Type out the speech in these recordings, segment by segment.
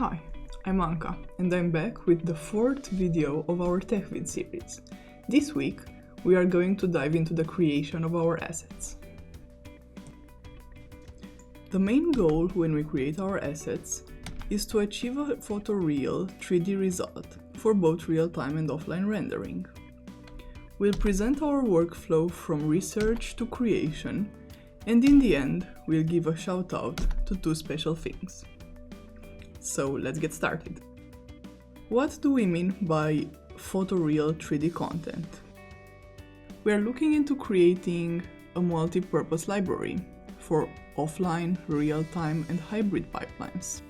Hi, I'm Anka, and I'm back with the fourth video of our TechVid series. This week, we are going to dive into the creation of our assets. The main goal when we create our assets is to achieve a photoreal 3D result for both real-time and offline rendering. We'll present our workflow from research to creation, and in the end, we'll give a shout-out to two special things. So let's get started. What do we mean by photoreal 3D content? We are looking into creating a multi-purpose library for offline, real-time, and hybrid pipelines.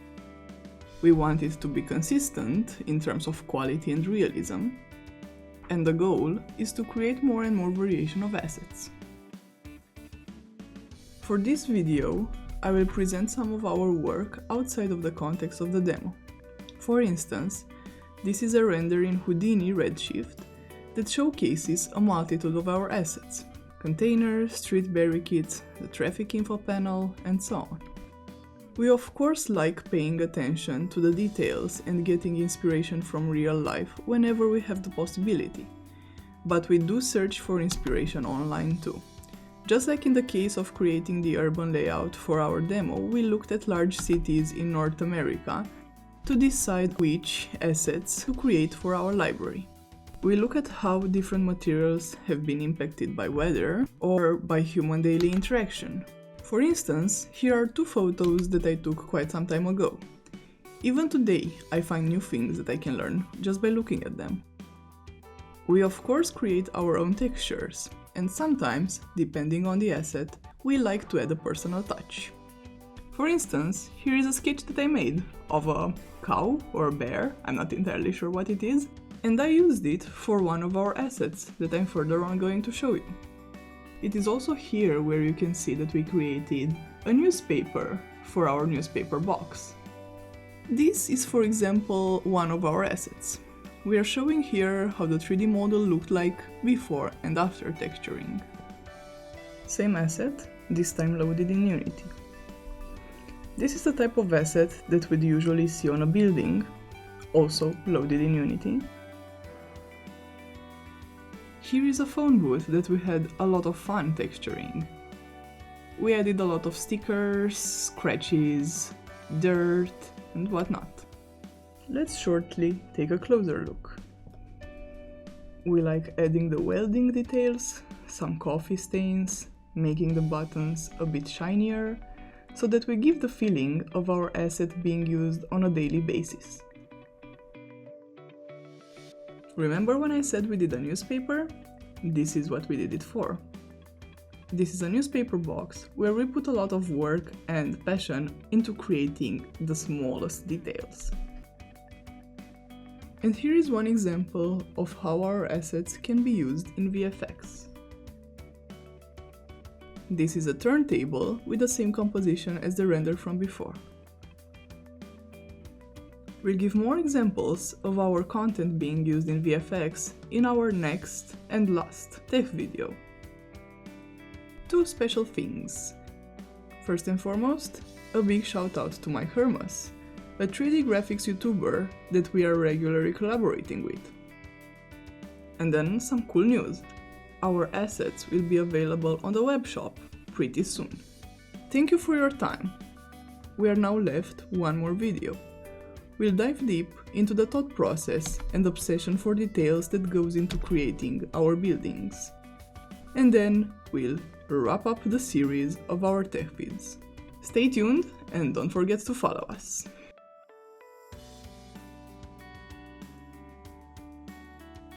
We want it to be consistent in terms of quality and realism, and the goal is to create more and more variation of assets. For this video, I will present some of our work outside of the context of the demo. For instance, this is a render in Houdini Redshift that showcases a multitude of our assets: containers, street barricades, the traffic info panel, and so on. We of course like paying attention to the details and getting inspiration from real life whenever we have the possibility, but we do search for inspiration online too. Just like in the case of creating the urban layout for our demo, we looked at large cities in North America to decide which assets to create for our library. We look at how different materials have been impacted by weather or by human daily interaction. For instance, here are two photos that I took quite some time ago. Even today, I find new things that I can learn just by looking at them. We of course create our own textures, and sometimes, depending on the asset, we like to add a personal touch. For instance, here is a sketch that I made of a cow or a bear, I'm not entirely sure what it is, and I used it for one of our assets that I'm further on going to show you. It is also here where you can see that we created a newspaper for our newspaper box. This is, for example, one of our assets. We are showing here how the 3D model looked like before and after texturing. Same asset, this time loaded in Unity. This is the type of asset that we'd usually see on a building, also loaded in Unity. Here is a phone booth that we had a lot of fun texturing. We added a lot of stickers, scratches, dirt, and whatnot. Let's shortly take a closer look. We like adding the welding details, some coffee stains, making the buttons a bit shinier, so that we give the feeling of our asset being used on a daily basis. Remember when I said we did a newspaper? This is what we did it for. This is a newspaper box where we put a lot of work and passion into creating the smallest details. And here is one example of how our assets can be used in VFX. This is a turntable with the same composition as the render from before. We'll give more examples of our content being used in VFX in our next and last tech video. Two special things. First and foremost, a big shout out to Mike Hermas, a 3D graphics YouTuber that we are regularly collaborating with. And then some cool news. Our assets will be available on the web shop pretty soon. Thank you for your time. We are now left one more video. We'll dive deep into the thought process and obsession for details that goes into creating our buildings. And then we'll wrap up the series of our tech vids. Stay tuned and don't forget to follow us.